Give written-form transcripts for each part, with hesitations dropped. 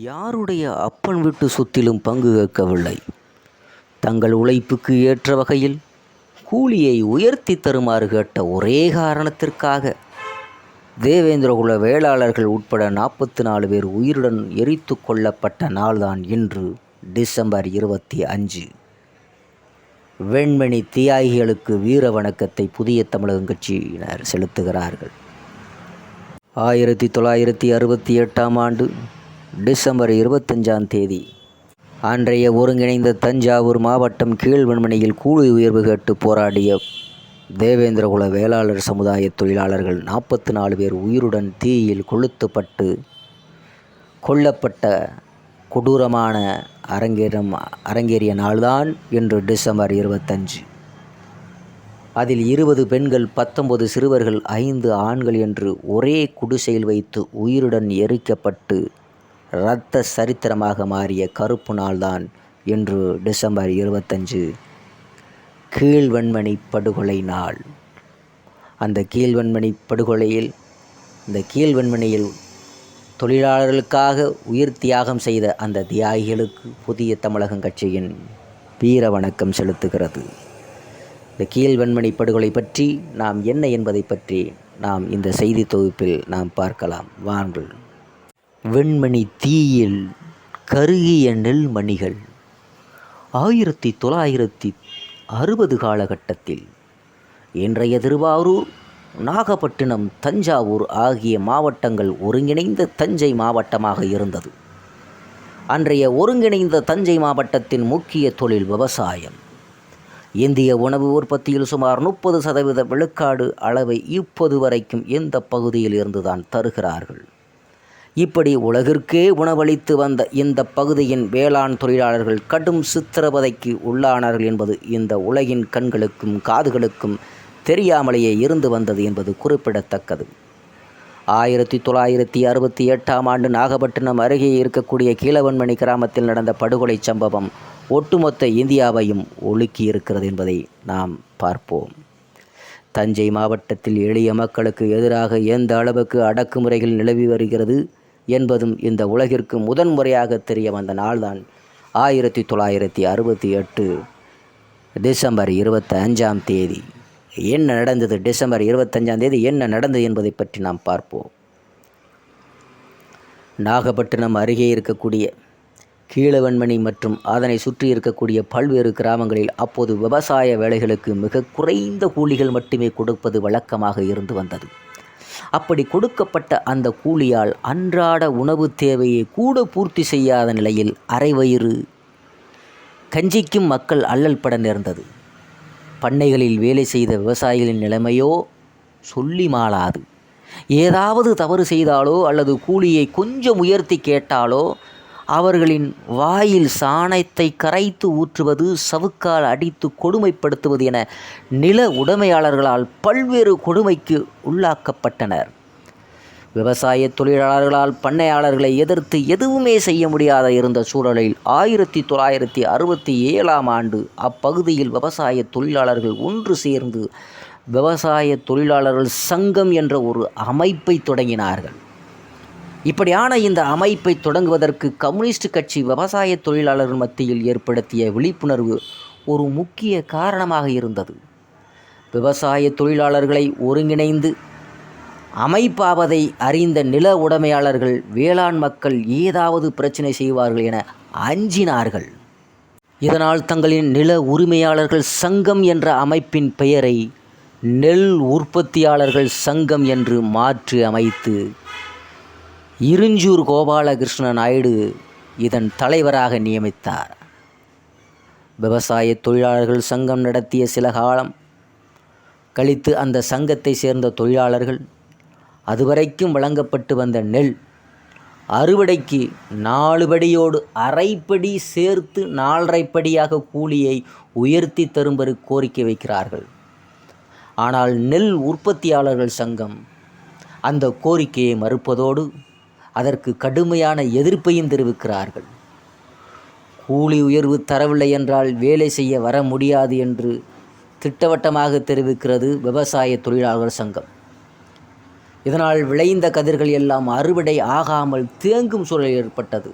யாருடைய அப்பன் வீட்டு சொத்திலும் பங்கு கேட்கவில்லை. தங்கள் உழைப்புக்கு ஏற்ற வகையில் கூலியை உயர்த்தி தருமாறு கேட்ட ஒரே காரணத்திற்காக தேவேந்திரகுல வேளாளர்கள் உட்பட 44 பேர் உயிருடன் எரித்து கொல்லப்பட்ட நாள்தான் இன்று டிசம்பர் 25. வெண்மணி தியாகிகளுக்கு வீர வணக்கத்தை புதிய தமிழகம் கட்சியினர் செலுத்துகிறார்கள். 1968 ஆண்டு டிசம்பர் 25ஆம் தேதி அன்றைய ஒருங்கிணைந்த தஞ்சாவூர் மாவட்டம் கீழ்வெண்மணியில் கூலி உயர்வு கேட்டு போராடிய தேவேந்திரகுல வேளாளர் சமுதாய தொழிலாளர்கள் 44 பேர் உயிருடன் தீயில் கொளுத்தப்பட்டு கொல்லப்பட்ட கொடூரமான அரங்கேறிய நாள்தான் இன்று டிசம்பர் 25. அதில் 20 பெண்கள், 19 சிறுவர்கள், 5 ஆண்கள் என்று ஒரே குடிசையில் வைத்து உயிருடன் எரிக்கப்பட்டு இரத்த சரித்திரமாக மாறிய கருப்பு நாள்தான் இன்று டிசம்பர் 25 கீழ்வெண்மணி படுகொலை நாள். அந்த கீழ்வெண்மணி படுகொலையில் கீழ்வெண்மணியில் தொழிலாளர்களுக்காக உயிர் தியாகம் செய்த அந்த தியாகிகளுக்கு புதிய தமிழகம் கட்சியின் வீர வணக்கம் செலுத்துகிறது. இந்த கீழ்வெண்மணி படுகொலை பற்றி நாம் என்ன என்பதை பற்றி நாம் இந்த செய்தி தொகுப்பில் நாம் பார்க்கலாம். வாருங்கள். வெண்மணி தீயில் கருகிய நெல்மணிகள். 1960 காலகட்டத்தில் இன்றைய திருவாரூர், நாகப்பட்டினம், தஞ்சாவூர் ஆகிய மாவட்டங்கள் ஒருங்கிணைந்த தஞ்சை மாவட்டமாக இருந்தது. அன்றைய ஒருங்கிணைந்த தஞ்சை மாவட்டத்தின் முக்கிய தொழில் விவசாயம். இந்திய உணவு உற்பத்தியில் சுமார் 30% விழுக்காடு அளவை இப்போது வரைக்கும் இந்த பகுதியில் இருந்துதான் தருகிறார்கள். இப்படி உலகிற்கே உணவளித்து வந்த இந்த பகுதியின் வேளாண் தொழிலாளர்கள் கடும் சித்திரவதைக்கு உள்ளானார்கள் என்பது இந்த உலகின் கண்களுக்கும் காதுகளுக்கும் தெரியாமலேயே இருந்து வந்தது என்பது குறிப்பிடத்தக்கது. 1968ஆம் ஆண்டு நாகப்பட்டினம் அருகே இருக்கக்கூடிய கீழவெண்மணி கிராமத்தில் நடந்த படுகொலை சம்பவம் ஒட்டுமொத்த இந்தியாவையும் ஒழுக்கி இருக்கிறது என்பதை நாம் பார்ப்போம். தஞ்சை மாவட்டத்தில் எளிய மக்களுக்கு எதிராக எந்த அளவுக்கு அடக்குமுறைகள் நிலவி வருகிறது என்பதும் இந்த உலகிற்கு முதன்முறையாக தெரிய வந்த நாள்தான் 1968 டிசம்பர் 25ஆம் தேதி. என்ன நடந்தது? டிசம்பர் 25ஆம் தேதி என்ன நடந்தது என்பதை பற்றி நாம் பார்ப்போம். நாகப்பட்டினம் அருகே இருக்கக்கூடிய கீழவெண்மணி மற்றும் அதனை சுற்றி இருக்கக்கூடிய பல்வேறு கிராமங்களில் அப்போது விவசாய வேலைகளுக்கு மிக குறைந்த கூலிகள் மட்டுமே கொடுப்பது வழக்கமாக இருந்து வந்தது. அப்படி கொடுக்கப்பட்ட அந்த கூலியால் அன்றாட உணவு தேவையை கூட பூர்த்தி செய்யாத நிலையில் அரைவயிறு கஞ்சிக்கும் மக்கள் அல்லல் பட நேர்ந்தது. பண்ணைகளில் வேலை செய்த விவசாயிகளின் நிலைமையோ சொல்லி மாளாது. ஏதாவது தவறு செய்தாலோ அல்லது கூலியை கொஞ்சம் உயர்த்தி கேட்டாலோ அவர்களின் வாயில் சாணத்தை கரைத்து ஊற்றுவது, சவுக்கால் அடித்து கொடுமைப்படுத்துவது என நில உடைமையாளர்களால் பல்வேறு கொடுமைக்கு உள்ளாக்கப்பட்டனர். விவசாய தொழிலாளர்களால் பண்ணையாளர்களை எதிர்த்து எதுவுமே செய்ய முடியாத இருந்த சூழலில் 1967ஆம் ஆண்டு அப்பகுதியில் விவசாய தொழிலாளர்கள் ஒன்று சேர்ந்து விவசாய தொழிலாளர்கள் சங்கம் என்ற ஒரு அமைப்பை தொடங்கினார்கள். இப்படியான இந்த அமைப்பை தொடங்குவதற்கு கம்யூனிஸ்ட் கட்சி விவசாய தொழிலாளர்கள் மத்தியில் ஏற்படுத்திய விழிப்புணர்வு ஒரு முக்கிய காரணமாக இருந்தது. விவசாய தொழிலாளர்களை ஒருங்கிணைந்து அமைப்பாவதை அறிந்த நில உடைமையாளர்கள் வேளாண் மக்கள் ஏதாவது பிரச்சனை செய்வார்கள் என அஞ்சினார்கள். இதனால் தங்களின் நில உரிமையாளர்கள் சங்கம் என்ற அமைப்பின் பெயரை நெல் உற்பத்தியாளர்கள் சங்கம் என்று மாற்றி அமைத்து இருஞ்சூர் கோபாலகிருஷ்ண நாயுடு இதன் தலைவராக நியமித்தார். விவசாய தொழிலாளர்கள் சங்கம் நடத்திய சில காலம் கழித்து அந்த சங்கத்தை சேர்ந்த தொழிலாளர்கள் அதுவரைக்கும் வழங்கப்பட்டு வந்த நெல் அறுவடைக்கு 4 படியோடு அரைப்படி சேர்த்து 4.5 படியாக கூலியை உயர்த்தி தரும்படி கோரிக்கை வைக்கிறார்கள். ஆனால் நெல் உற்பத்தியாளர்கள் சங்கம் அந்த கோரிக்கையை மறுப்பதோடு அதற்கு கடுமையான எதிர்ப்பையும் தெரிவிக்கிறார்கள். கூலி உயர்வு தரவில்லை என்றால் வேலை செய்ய வர முடியாது என்று திட்டவட்டமாக தெரிவிக்கிறது விவசாய தொழிலாளர்கள் சங்கம். இதனால் விளைந்த கதிர்கள் எல்லாம் அறுவடை ஆகாமல் தேங்கும் சூழல் ஏற்பட்டது.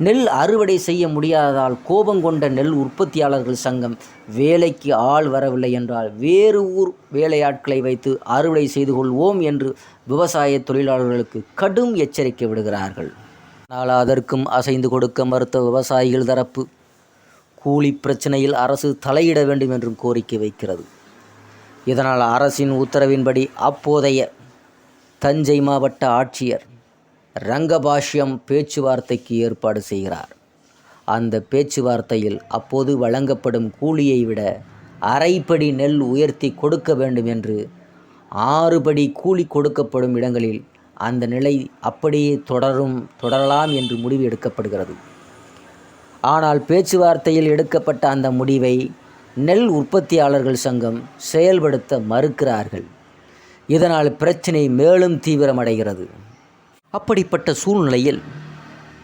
நெல் அறுவடை செய்ய முடியாததால் கோபங்கொண்ட நெல் உற்பத்தியாளர்கள் சங்கம் வேலைக்கு ஆள் வரவில்லை என்றால் வேறு ஊர் வேலையாட்களை வைத்து அறுவடை செய்து கொள்வோம் என்று விவசாய தொழிலாளர்களுக்கு கடும் எச்சரிக்கை விடுகிறார்கள். ஆனால் அதற்கும் அசைந்து கொடுக்க மறுத்த விவசாயிகள் தரப்பு கூலி பிரச்சனையில் அரசு தலையிட வேண்டும் என்றும் கோரிக்கை வைக்கிறது. இதனால் அரசின் உத்தரவின்படி அப்போதைய தஞ்சை மாவட்ட ஆட்சியர் ரங்கபாஷ்யம் பேச்சுவார்த்தைக்கு ஏற்பாடு செய்கிறார். அந்த பேச்சுவார்த்தையில் அப்போது வழங்கப்படும் கூலியை விட அரைப்படி நெல் உயர்த்தி கொடுக்க வேண்டும் என்று 6 படி கூலி கொடுக்கப்படும் இடங்களில் அந்த நிலை அப்படியே தொடரலாம் என்று முடிவு எடுக்கப்படுகிறது. ஆனால் பேச்சுவார்த்தையில் எடுக்கப்பட்ட அந்த முடிவை நெல் உற்பத்தியாளர்கள் சங்கம் செயல்படுத்த மறுக்கிறார்கள். இதனால் பிரச்சினை மேலும் தீவிரமடைகிறது. அப்படிப்பட்ட சூழ்நிலையில்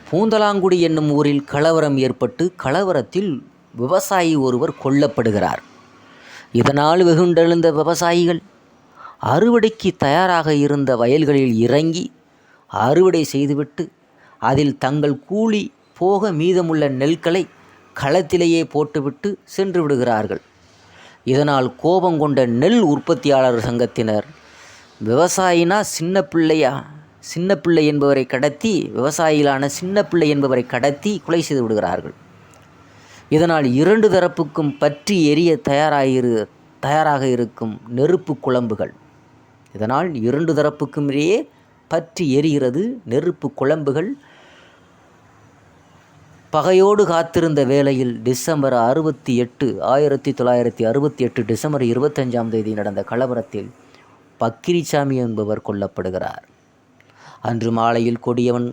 பூந்தலாங்குடி என்னும் ஊரில் கலவரம் ஏற்பட்டு கலவரத்தில் விவசாயி ஒருவர் கொல்லப்படுகிறார். இதனால் வெகுண்டெழுந்த விவசாயிகள் அறுவடைக்கு தயாராக இருந்த வயல்களில் இறங்கி அறுவடை செய்துவிட்டு அதில் தங்கள் கூலி போக மீதமுள்ள நெல்களை களத்திலேயே போட்டுவிட்டு சென்று விடுகிறார்கள். இதனால் கோபங்கொண்ட நெல் உற்பத்தியாளர் சங்கத்தினர் விவசாயினா சின்ன பிள்ளை என்பவரை கடத்தி விவசாயிகளான சின்ன பிள்ளை என்பவரை கடத்தி கொலை செய்து விடுகிறார்கள். இதனால் 2 தரப்புக்கும் பற்றி எரிய தயாராக இருக்கும் நெருப்பு குழம்புகள். இதனால் 2 தரப்புக்கும் இடையே பற்றி எரிகிறது நெருப்பு குழம்புகள். பகையோடு காத்திருந்த வேளையில் டிசம்பர் 1968 டிசம்பர் 25ஆம் தேதி நடந்த கலவரத்தில் பக்கிரிசாமி என்பவர் கொல்லப்படுகிறார். அன்று மாலையில் கொடியவன்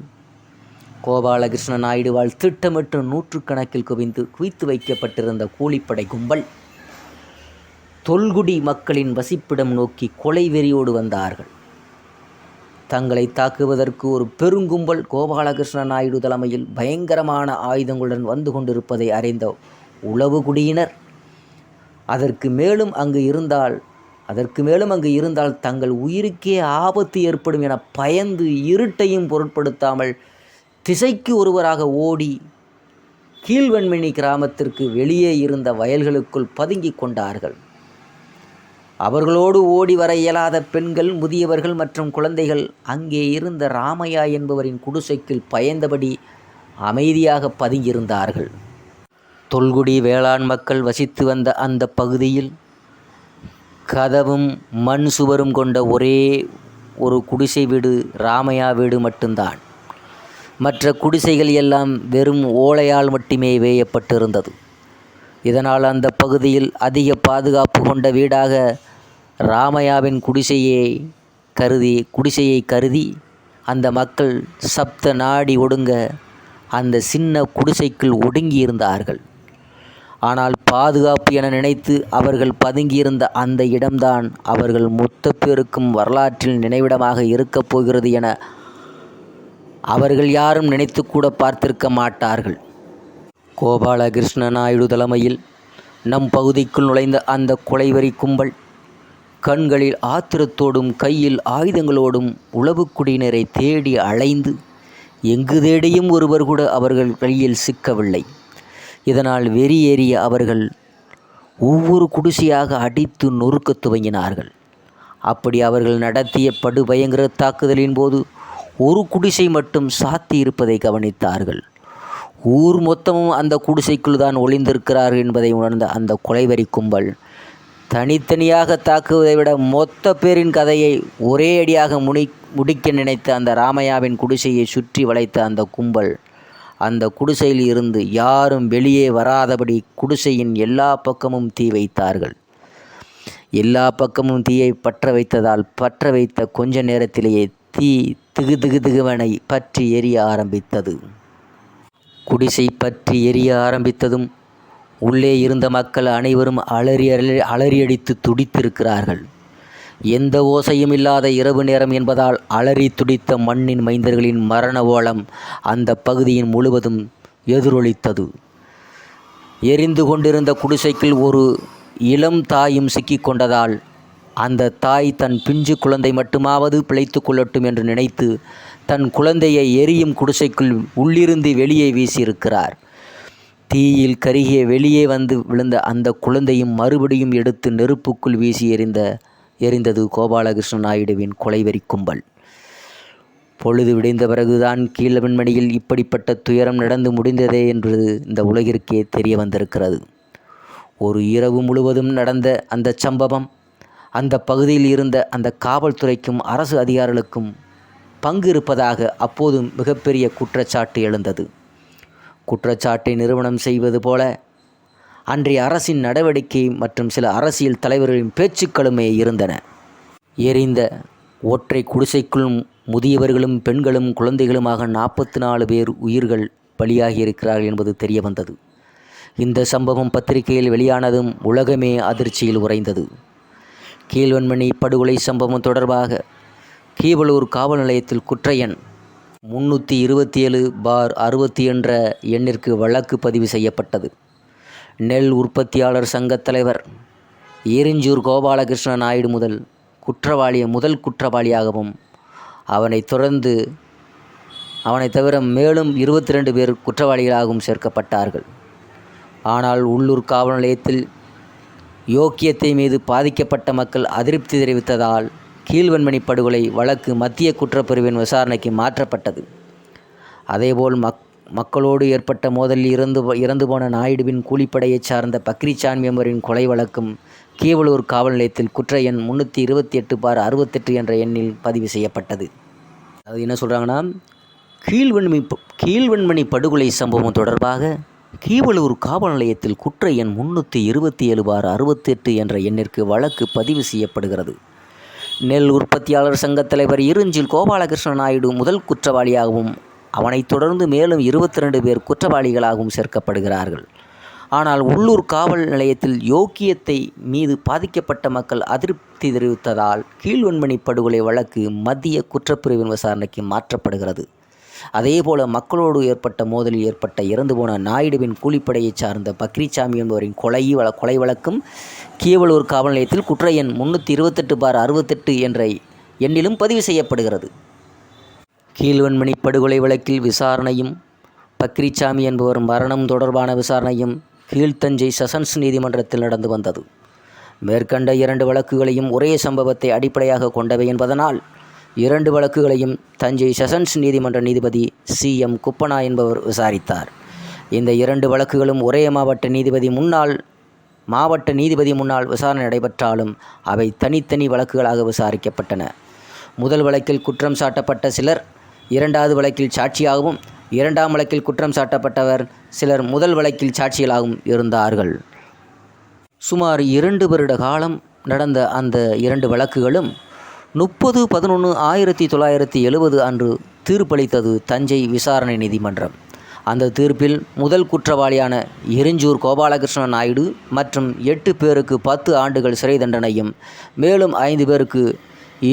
கோபாலகிருஷ்ண நாயுடுவால் திட்டமிட்டு 100கணக்கில் குவித்து வைக்கப்பட்டிருந்த கூலிப்படை கும்பல் தொல்குடி மக்களின் வசிப்பிடம் நோக்கி கொலை வெறியோடு வந்தார்கள். தங்களை தாக்குவதற்கு ஒரு பெருங்கும்பல் கோபாலகிருஷ்ண நாயுடு தலைமையில் பயங்கரமான ஆயுதங்களுடன் வந்து கொண்டிருப்பதை அறிந்த உளவுகுடியினர் அதற்கு மேலும் அங்கு இருந்தால் தங்கள் உயிருக்கே ஆபத்து ஏற்படும் என பயந்து இருட்டையும் பொருட்படுத்தாமல் திசைக்கு ஒருவராக ஓடி கீழ்வெண்மணி கிராமத்திற்கு வெளியே இருந்த வயல்களுக்குள் பதுங்கிக் கொண்டார்கள். அவர்களோடு ஓடி வர இயலாத பெண்கள், முதியவர்கள் மற்றும் குழந்தைகள் அங்கே இருந்த ராமையா என்பவரின் குடிசைக்குள் பயந்தபடி அமைதியாக பதுங்கியிருந்தார்கள். தொல்குடி வேளாண் மக்கள் வசித்து வந்த அந்த பகுதியில் கதவும் மண் சுவரும் கொண்ட ஒரே ஒரு குடிசை வீடு ராமையா வீடு மட்டும்தான். மற்ற குடிசைகள் எல்லாம் வெறும் ஓலையால் மட்டுமே வேயப்பட்டிருந்தது. இதனால் அந்த பகுதியில் அதிக பாதுகாப்பு கொண்ட வீடாக ராமையாவின் குடிசையை கருதி அந்த மக்கள் சப்த நாடி ஒடுங்க அந்த சின்ன குடிசைக்குள் ஒடுங்கியிருந்தார்கள். ஆனால் பாதுகாப்பு என நினைத்து அவர்கள் பதுங்கியிருந்த அந்த இடம்தான் அவர்கள் மொத்த பேருக்கும் வரலாற்றில் நினைவிடமாக இருக்கப் போகிறது என அவர்கள் யாரும் நினைத்து கூட பார்த்திருக்க மாட்டார்கள். கோபாலகிருஷ்ண நாயுடு தலைமையில் நம் பகுதிக்குள் நுழைந்த அந்த கொலைவெறி கும்பல் கண்களில் ஆத்திரத்தோடும் கையில் ஆயுதங்களோடும் உளவுக்குடியினரை தேடி அலைந்து எங்கு தேடியும் ஒருவர் கூட அவர்கள் கையில் சிக்கவில்லை. இதனால் வெறியேறிய அவர்கள் ஒவ்வொரு குடிசையாக அடித்து நொறுக்கத் துவங்கினார்கள். அப்படி அவர்கள் நடத்திய படுபயங்கர தாக்குதலின் போது ஒரு குடிசை மட்டும் சாத்தி இருப்பதை கவனித்தார்கள். ஊர் மொத்தமும் அந்த குடிசைக்குள் தான் ஒளிந்திருக்கிறார்கள் என்பதை உணர்ந்த அந்த கொலைவெறி கும்பல் தனித்தனியாக தாக்குவதை விட மொத்த பேரின் கதையை ஒரே அடியாக முடிக்க நினைத்த அந்த ராமையாவின் குடிசையை சுற்றி வளைத்த அந்த கும்பல் அந்த குடிசையில் இருந்து யாரும் வெளியே வராதபடி குடிசையின் எல்லா பக்கமும் தீ வைத்தார்கள். எல்லா பக்கமும் தீயை பற்ற வைத்ததால் பற்ற வைத்த கொஞ்ச நேரத்திலேயே தீ திகுவனை பற்றி எரிய ஆரம்பித்தது. குடிசை பற்றி எரிய ஆரம்பித்ததும் உள்ளே இருந்த மக்கள் அனைவரும் அலறியடித்து துடித்திருக்கிறார்கள். எந்த ஓசையும் இல்லாத இரவு நேரம் என்பதால் அலறி துடித்த மண்ணின் மைந்தர்களின் மரண ஓலம் அந்த பகுதியின் முழுவதும் எதிரொலித்தது. எரிந்து கொண்டிருந்த குடிசைக்குள் ஒரு இளம் தாயும் சிக்கிக்கொண்டதால் அந்த தாய் தன் பிஞ்சு குழந்தை மட்டுமாவது பிழைத்து கொள்ளட்டும் என்று நினைத்து தன் குழந்தையை எரியும் குடிசைக்குள் உள்ளிருந்து வெளியே வீசியிருக்கிறார். தீயில் கருகிய வெளியே வந்து விழுந்த அந்த குழந்தையும் மறுபடியும் எடுத்து நெருப்புக்குள் வீசி எரிந்தது கோபாலகிருஷ்ண நாயுடுவின் கொலைவெறி கும்பல். பொழுது விடிந்த பிறகுதான் கீழ்வெண்மணியில் இப்படிப்பட்ட துயரம் நடந்து முடிந்ததே என்று இந்த உலகிற்கே தெரிய வந்திருக்கிறது. ஒரு இரவு முழுவதும் நடந்த அந்த சம்பவம் அந்த பகுதியில் இருந்த அந்த காவல்துறைக்கும் அரசு அதிகாரிகளுக்கும் பங்கு இருப்பதாக அப்போது மிகப்பெரிய குற்றச்சாட்டு எழுந்தது. குற்றச்சாட்டை நிரூபணம் செய்வது போல அன்றைய அரசின் நடவடிக்கை மற்றும் சில அரசியல் தலைவர்களின் பேச்சுக்களுமே இருந்தன. எரிந்த ஒற்றை குடிசைக்குள் முதியவர்களும் பெண்களும் குழந்தைகளுமாக 44 பேர் உயிர்கள் பலியாகியிருக்கிறார்கள் என்பது தெரிய வந்தது. இந்த சம்பவம் பத்திரிகையில் வெளியானதும் உலகமே அதிர்ச்சியில் உறைந்தது. கீழ்வெண்மணி படுகொலை சம்பவம் தொடர்பாக கீவளூர் காவல் நிலையத்தில் குற்ற எண் 327/60 என்ற எண்ணிற்கு வழக்கு பதிவு செய்யப்பட்டது. நெல் உற்பத்தியாளர் சங்கத் தலைவர் ஈரிஞ்சூர் கோபாலகிருஷ்ண நாயுடு முதல் குற்றவாளியாகவும் அவனை தவிர மேலும் 22 பேர் குற்றவாளிகளாகவும் சேர்க்கப்பட்டார்கள். ஆனால் உள்ளூர் காவல் நிலையத்தில் யோக்கியத்தை மீது பாதிக்கப்பட்ட மக்கள் அதிருப்தி தெரிவித்ததால் கீழ்வெண்மணி படுகொலை வழக்கு மத்திய குற்றப்பிரிவின் விசாரணைக்கு மாற்றப்பட்டது. அதேபோல் மக்களோடு ஏற்பட்ட மோதலில் இறந்து போன நாயுடுவின் கூலிப்படையைச் சார்ந்த பக்ரிசாமி என்பவரின் கொலை வழக்கும் கீவளூர் காவல் நிலையத்தில் குற்ற எண் 328/68 என்ற எண்ணில் பதிவு செய்யப்பட்டது. அது என்ன சொல்கிறாங்கன்னா, கீழ்வெண்மணி படுகொலை சம்பவம் தொடர்பாக கீவளூர் காவல் நிலையத்தில் குற்ற எண் 327/68 என்ற எண்ணிற்கு வழக்கு பதிவு செய்யப்படுகிறது. நெல் உற்பத்தியாளர் சங்கத் தலைவர் ஈரிஞ்சூர் கோபாலகிருஷ்ண நாயுடு முதல் குற்றவாளியாகவும் அவனைத் தொடர்ந்து மேலும் 22 பேர் குற்றவாளிகளாகவும் சேர்க்கப்படுகிறார்கள். ஆனால் உள்ளூர் காவல் நிலையத்தில் யோக்கியத்தை மீது பாதிக்கப்பட்ட மக்கள் அதிருப்தி தெரிவித்ததால் கீழ்வெண்மணி படுகொலை வழக்கு மத்திய குற்றப்பிரிவின் விசாரணைக்கு மாற்றப்படுகிறது. அதேபோல மக்களோடு ஏற்பட்ட மோதலில் இறந்து போன நாயுடுவின் கூலிப்படையைச் சார்ந்த பக்ரிசாமி என்பவரின் கொலை வழக்கும் கீவளூர் காவல் நிலையத்தில் குற்ற எண் 328/68 என்ற எண்ணிலும் பதிவு செய்யப்படுகிறது. கீழ்வெண்மணி படுகொலை வழக்கில் விசாரணையும் பக்ரிசாமி என்பவர் மரணம் தொடர்பான விசாரணையும் கீழ்த்தஞ்சை செஷன்ஸ் நீதிமன்றத்தில் நடந்து வந்தது. மேற்கண்ட 2 வழக்குகளையும் ஒரே சம்பவத்தை அடிப்படையாக கொண்டவை என்பதனால் 2 வழக்குகளையும் தஞ்சை செஷன்ஸ் நீதிமன்ற நீதிபதி CM குப்பனா என்பவர் விசாரித்தார். இந்த 2 வழக்குகளும் ஒரே மாவட்ட நீதிபதி முன்னால் விசாரணை நடைபெற்றாலும் அவை தனித்தனி வழக்குகளாக விசாரிக்கப்பட்டன. முதல் வழக்கில் குற்றம் சாட்டப்பட்ட சிலர் 2வது வழக்கில் சாட்சியாகவும், 2ஆம் வழக்கில் குற்றம் சாட்டப்பட்டவர் சிலர் முதல் வழக்கில் சாட்சிகளாகவும் இருந்தார்கள். சுமார் 2 வருட காலம் நடந்த அந்த 2 வழக்குகளும் 30/11/1970 அன்று தீர்ப்பளித்தது தஞ்சை விசாரணை நீதிமன்றம். அந்த தீர்ப்பில் முதல் குற்றவாளியான ஈரிஞ்சூர் கோபாலகிருஷ்ண நாயுடு மற்றும் 8 பேருக்கு 10 ஆண்டுகள் சிறை தண்டனையும் மேலும் 5 பேருக்கு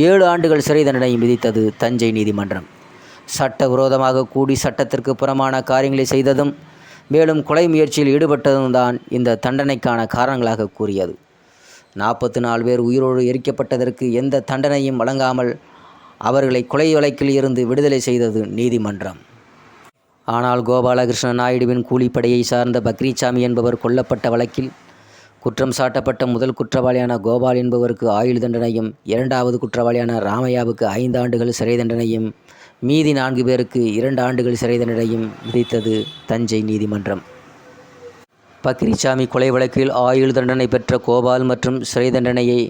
7 ஆண்டுகள் சிறை தண்டனையும் விதித்தது தஞ்சை நீதிமன்றம். சட்டவிரோதமாக கூடி சட்டத்திற்கு புறமான காரியங்களை செய்ததும் மேலும் கொலை முயற்சியில் ஈடுபட்டதும் தான் இந்த தண்டனைக்கான காரணங்களாக கூறியது. 44 பேர் உயிரோடு எரிக்கப்பட்டதற்கு எந்த தண்டனையும் வழங்காமல் அவர்களை கொலை வழக்கில் இருந்து விடுதலை செய்தது நீதிமன்றம். ஆனால் கோபாலகிருஷ்ண நாயுடுவின் கூலிப்படையை சார்ந்த பக்ரிசாமி என்பவர் கொல்லப்பட்ட வழக்கில் குற்றம் சாட்டப்பட்ட முதல் குற்றவாளியான கோபால் என்பவருக்கு ஆயுள் தண்டனையும், 2வது குற்றவாளியான ராமையாவுக்கு 5 ஆண்டுகள் சிறை தண்டனையும், மீதி 4 பேருக்கு 2 ஆண்டுகள் சிறை தண்டனையும் விதித்தது தஞ்சை நீதிமன்றம். பக்ரிசாமி கொலை வழக்கில் ஆயுள் தண்டனை பெற்ற கோபால் மற்றும் சிறை தண்டனையை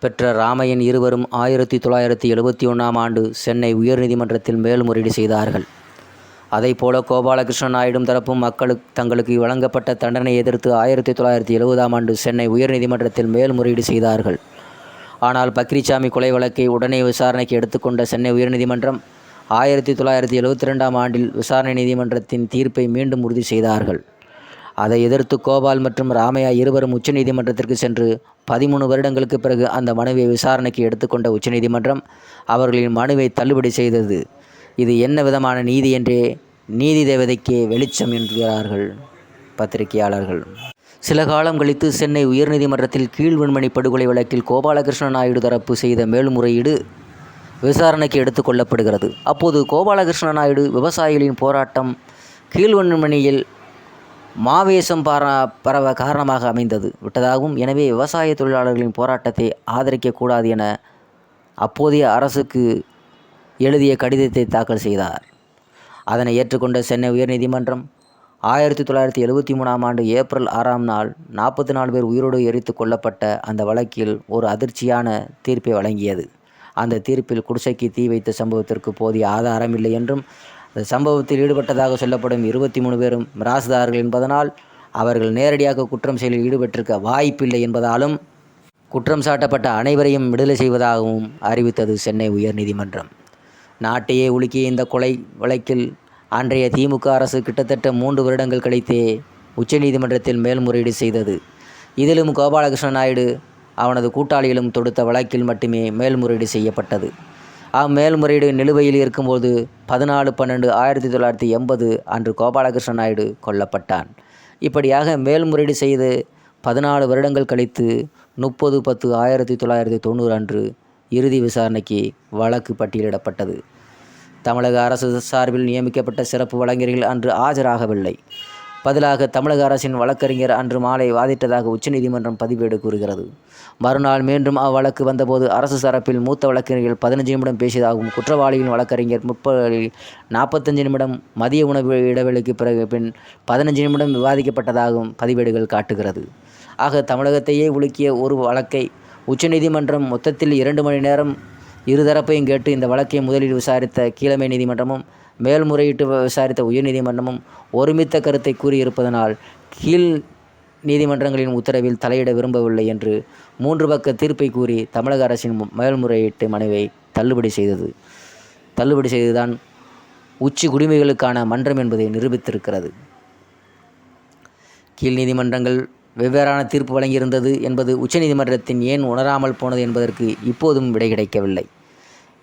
பெற்ற ராமையன் இருவரும் 1971ஆம் ஆண்டு சென்னை உயர்நீதிமன்றத்தில் மேல்முறையீடு செய்தார்கள். அதைப்போல கோபாலகிருஷ்ண நாயுடும் தரப்பும் தங்களுக்கு வழங்கப்பட்ட தண்டனை எதிர்த்து 1970ஆம் ஆண்டு சென்னை உயர்நீதிமன்றத்தில் மேல்முறையீடு செய்தார்கள். ஆனால் பக்ரிசாமி கொலை வழக்கை உடனே விசாரணைக்கு எடுத்துக்கொண்ட சென்னை உயர்நீதிமன்றம் 1972ஆம் ஆண்டில் விசாரணை நீதிமன்றத்தின் தீர்ப்பை மீண்டும் உறுதி செய்தார்கள். அதை எதிர்த்து கோபால் மற்றும் ராமையா இருவரும் உச்சநீதிமன்றத்திற்கு சென்று 13 வருடங்களுக்கு பிறகு அந்த மனுவை விசாரணைக்கு எடுத்துக்கொண்ட உச்சநீதிமன்றம் அவர்களின் மனுவை தள்ளுபடி செய்தது. இது என்ன விதமான நீதி என்றே நீதி தேவதைக்கே வெளிச்சம் என்கிறார்கள் பத்திரிகையாளர்கள். சில காலம் கழித்து சென்னை உயர்நீதிமன்றத்தில் கீழ்வெண்மணி படுகொலை வழக்கில் கோபாலகிருஷ்ண நாயுடு தரப்பு செய்த மேல்முறையீடு விசாரணைக்கு எடுத்துக் கொள்ளப்படுகிறது. அப்போது கோபாலகிருஷ்ண நாயுடு விவசாயிகளின் போராட்டம் கீழ்வெண்மணியில் மாவேசம் பரவ காரணமாக அமைந்தது விட்டதாகவும், எனவே விவசாய தொழிலாளர்களின் போராட்டத்தை ஆதரிக்கக்கூடாது என அப்போதைய அரசுக்கு எழுதிய கடிதத்தை தாக்கல் செய்தார். அதனை ஏற்றுக்கொண்ட சென்னை உயர்நீதிமன்றம் 1973ஆம் ஆண்டு ஏப்ரல் 6ஆம் நாள் 44 பேர் உயிரோடு எரித்து கொல்லப்பட்ட அந்த வழக்கில் ஒரு அதிர்ச்சியான தீர்ப்பை வழங்கியது. அந்த தீர்ப்பில் குடிசைக்கு தீ வைத்த சம்பவத்திற்கு போதிய ஆதாரம் இல்லை என்றும், அந்த சம்பவத்தில் ஈடுபட்டதாக சொல்லப்படும் 23 பேரும் மிராசுதாரர்கள் என்பதனால் அவர்கள் நேரடியாக குற்றம் செயலில் ஈடுபட்டிருக்க வாய்ப்பில்லை என்பதாலும் குற்றம் சாட்டப்பட்ட அனைவரையும் விடுதலை செய்வதாகவும் அறிவித்தது சென்னை உயர்நீதிமன்றம். நாட்டையே உலுக்கிய இந்த கொலை வழக்கில் அன்றைய திமுக அரசு கிட்டத்தட்ட 3 வருடங்கள் கழித்தே உச்சநீதிமன்றத்தில் மேல்முறையீடு செய்தது. இதிலும் கோபாலகிருஷ்ண நாயுடு அவனது கூட்டாளிகளும் தொடுத்த வழக்கில் மட்டுமே மேல்முறையீடு செய்யப்பட்டது. மேல்முறையீடு நிலுவையில் இருக்கும்போது 14/12/1980 அன்று கோபாலகிருஷ்ண நாயுடு கொல்லப்பட்டான். இப்படியாக மேல்முறையீடு செய்து 14 வருடங்கள் கழித்து 30/10/1990 அன்று இறுதி விசாரணைக்கு வழக்கு பட்டியலிடப்பட்டது. தமிழக அரசு சார்பில் நியமிக்கப்பட்ட சிறப்பு வழக்கறிஞர்கள் அன்று ஆஜராகவில்லை. பதிலாக தமிழக அரசின் வழக்கறிஞர் அன்று மாலை வாதிட்டதாக உச்சநீதிமன்றம் பதிவேடு கூறுகிறது. மறுநாள் மீண்டும் அவ்வழக்கு வந்தபோது அரசு தரப்பில் மூத்த வழக்கறிஞர்கள் 15 நிமிடம் பேசியதாகவும், குற்றவாளியின் வழக்கறிஞர் 45 நிமிடம், மதிய உணவு இடைவெளிக்கு பின் 15 நிமிடம் விவாதிக்கப்பட்டதாகவும் பதிவேடுகள் காட்டுகிறது. ஆக தமிழகத்தையே உலுக்கிய ஒரு வழக்கை உச்சநீதிமன்றம் மொத்தத்தில் 2 மணி நேரம் இருதரப்பையும் கேட்டு இந்த வழக்கை முதலில் விசாரித்த கீழமை நீதிமன்றமும் மேல்முறையீட்டு விசாரித்த உயர்நீதிமன்றமும் ஒருமித்த கருத்தை கூறியிருப்பதனால் கீழ் நீதிமன்றங்களின் உத்தரவில் தலையிட விரும்பவில்லை என்று 3 பக்க தீர்ப்பை கூறி தமிழக அரசின் மேல்முறையீட்டு மனுவை தள்ளுபடி செய்துதான் உச்சி குடிமைகளுக்கான மன்றம் என்பதை நிரூபித்திருக்கிறது. கீழ் நீதிமன்றங்கள் வெவ்வேறான தீர்ப்பு வழங்கியிருந்தது என்பது உச்சநீதிமன்றத்தின் ஏன் உணராமல் போனது என்பதற்கு இப்போதும் விடை கிடைக்கவில்லை.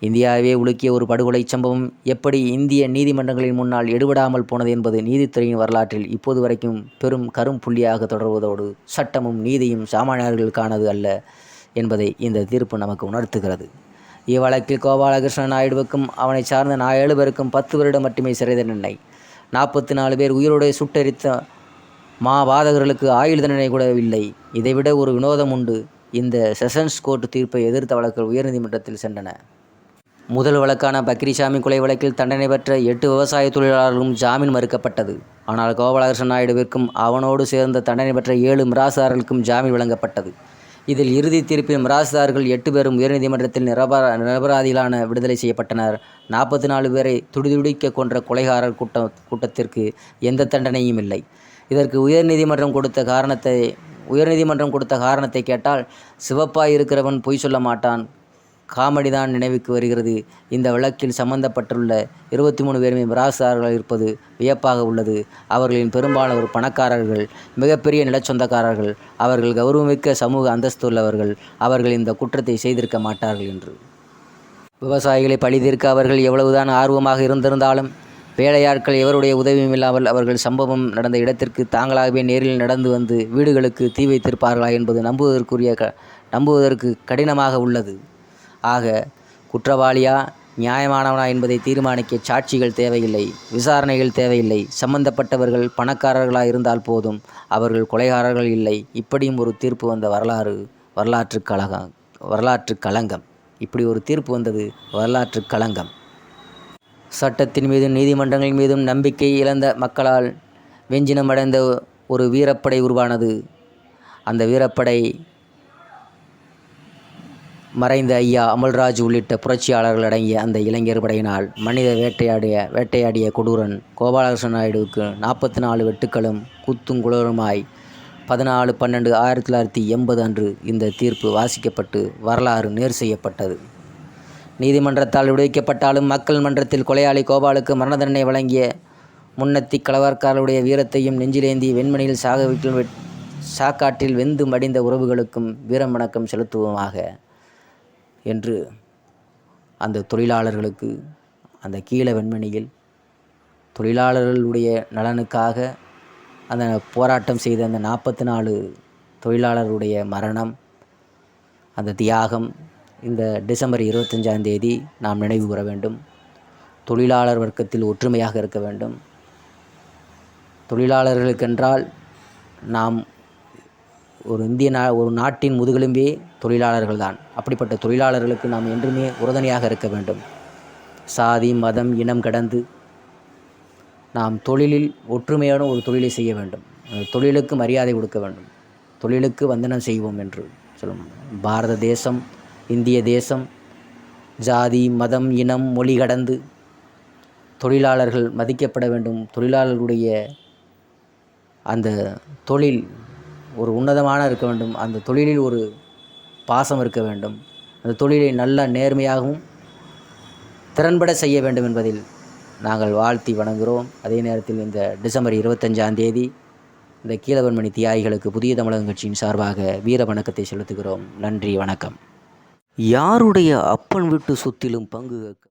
இந்தியாவே உலுக்கிய ஒரு படுகொலை சம்பவம் எப்படி இந்திய நீதிமன்றங்களின் முன்னால் எடுபடாமல் போனது என்பது நீதித்துறையின் வரலாற்றில் இப்போது வரைக்கும் பெரும் கரும் புள்ளியாக தொடர்வதோடு சட்டமும் நீதியும் சாமானியர்களுக்கானது அல்ல என்பதை இந்த தீர்ப்பு நமக்கு உணர்த்துகிறது. இவ்வழக்கில் கோபாலகிருஷ்ண நாயுடுவுக்கும் அவனை சார்ந்த 7 பேருக்கும் 10 வருடம் மட்டுமே சிறை தண்டனை, 44 பேர் உயிரோடு சுட்டெரித்த பாதகர்களுக்கு ஆயுள் தண்டனை கூட இல்லை. இதைவிட ஒரு வினோதம் உண்டு. இந்த செஷன்ஸ் கோர்ட் தீர்ப்பை எதிர்த்த வழக்குகள் உயர்நீதிமன்றத்தில் சென்றன. முதல் வழக்கான பக்ரிசாமி கொலை வழக்கில் தண்டனை பெற்ற 8 விவசாய தொழிலாளர்களும் ஜாமீன் மறுக்கப்பட்டது. ஆனால் கோபாலகிருஷ்ண நாயுடுவிற்கும் அவனோடு சேர்ந்த தண்டனை பெற்ற 7 மிராசுதாரர்களுக்கும் ஜாமீன் வழங்கப்பட்டது. இதில் இறுதி தீர்ப்பில் மிராசுதாரர்கள் 8 பேரும் உயர்நீதிமன்றத்தில் நிரபராதிகளான விடுதலை செய்யப்பட்டனர். 44 பேரை துடிதுடிக்க கொன்ற கொலைகாரர் கூட்டத்திற்கு எந்த தண்டனையும் இல்லை. இதற்கு உயர்நீதிமன்றம் கொடுத்த காரணத்தை கேட்டால், சிவப்பாய் இருக்கிறவன் பொய் சொல்ல மாட்டான், காமெடி தான் நினைவுக்கு வருகிறது. இந்த வழக்கில் சம்பந்தப்பட்டுள்ள 23 பேருமே மிராசுதாரர்கள் இருப்பது வியப்பாக உள்ளது. அவர்களின் பெரும்பாலானோர் பணக்காரர்கள், மிகப்பெரிய நிலச்சொந்தக்காரர்கள், அவர்கள் கௌரவமிக்க சமூக அந்தஸ்துள்ளவர்கள். அவர்கள் இந்த குற்றத்தை செய்திருக்க மாட்டார்கள் என்று. விவசாயிகளை பழிதீர்க்க அவர்கள் எவ்வளவுதான் ஆர்வமாக இருந்திருந்தாலும் வேலையாட்கள் எவருடைய உதவியும் இல்லாமல் அவர்கள் சம்பவம் நடந்த இடத்திற்கு தாங்களாகவே நேரில் நடந்து வந்து வீடுகளுக்கு தீ வைத்திருப்பார்களா என்பது நம்புவதற்கு கடினமாக உள்ளது. ஆக குற்றவாளியா நியாயமானவனா என்பதை தீர்மானிக்க சாட்சிகள் தேவையில்லை, விசாரணைகள் தேவையில்லை. சம்பந்தப்பட்டவர்கள் பணக்காரர்களாக இருந்தால் போதும், அவர்கள் கொலைகாரர்கள் இல்லை. இப்படியும் ஒரு தீர்ப்பு வந்த வரலாற்று களங்கம். இப்படி ஒரு தீர்ப்பு வந்தது வரலாற்று களங்கம். சட்டத்தின் மீதும் நீதிமன்றங்களின் மீதும் நம்பிக்கை இழந்த மக்களால் வெஞ்சினம் அடைந்த ஒரு வீரப்படை உருவானது. அந்த வீரப்படை மறைந்த ஐயா அமல்ராஜ் உள்ளிட்ட புரட்சியாளர்கள் அடங்கிய அந்த இளைஞர் படையினால் மனித வேட்டையாடிய கொடூரன் கோபாலகிருஷ்ண நாயுடுவுக்கு 44 வெட்டுக்களும் குத்துங்குளருமாய் 14/12/1980 அன்று இந்த தீர்ப்பு வாசிக்கப்பட்டு வரலாறு நேர் செய்யப்பட்டது. நீதிமன்றத்தால் விடுவிக்கப்பட்டாலும் மக்கள் மன்றத்தில் கொலையாளி கோபாலுக்கு மரண தண்டனை வழங்கிய முன்னத்தி கலவரக்காரருடைய வீரத்தையும் நெஞ்சிலேந்தி வெண்மணியில் சாக்காட்டில் வெந்து மடிந்த உறவுகளுக்கும் வீரம் வணக்கம் செலுத்துவோமாக என்று அந்த தொழிலாளர்களுக்கு அந்த கீழ வெண்மணியில் தொழிலாளர்களுடைய நலனுக்காக அந்த போராட்டம் செய்த அந்த 44 தொழிலாளருடைய மரணம், அந்த தியாகம் இந்த டிசம்பர் 25ஆம் தேதி நாம் நினைவு கூற வேண்டும். தொழிலாளர் வர்க்கத்தில் ஒற்றுமையாக இருக்க வேண்டும். தொழிலாளர்களுக்கென்றால் நாம் ஒரு நாட்டின் முதுகெலும்பே தொழிலாளர்கள் தான். அப்படிப்பட்ட தொழிலாளர்களுக்கு நாம் என்றுமே உறுதுணையாக இருக்க வேண்டும். சாதி, மதம், இனம் கடந்து நாம் தொழிலில் ஒற்றுமையான ஒரு தொழிலை செய்ய வேண்டும். தொழிலுக்கு மரியாதை கொடுக்க வேண்டும். தொழிலுக்கு வந்தனம் செய்வோம் என்று சொல்லும். பாரத தேசம், இந்திய தேசம் ஜாதி, மதம், இனம், மொழி கடந்து தொழிலாளர்கள் மதிக்கப்பட வேண்டும். தொழிலாளர்களுடைய அந்த தொழில் ஒரு உன்னதமான இருக்க வேண்டும். அந்த தொழிலில் ஒரு பாசம் இருக்க வேண்டும். அந்த தொழிலை நல்ல நேர்மையாகவும் திறன்பட செய்ய வேண்டும் என்பதில் நாங்கள் வாழ்த்தி வணங்குகிறோம். அதே நேரத்தில் இந்த டிசம்பர் 25ஆம் தேதி இந்த கீழவன்மணி தியாகிகளுக்கு புதிய தமிழகம் கட்சியின் சார்பாக வீர வணக்கத்தை செலுத்துகிறோம். நன்றி, வணக்கம். யாருடைய அப்பன் வீட்டு சொத்திலும் பங்கு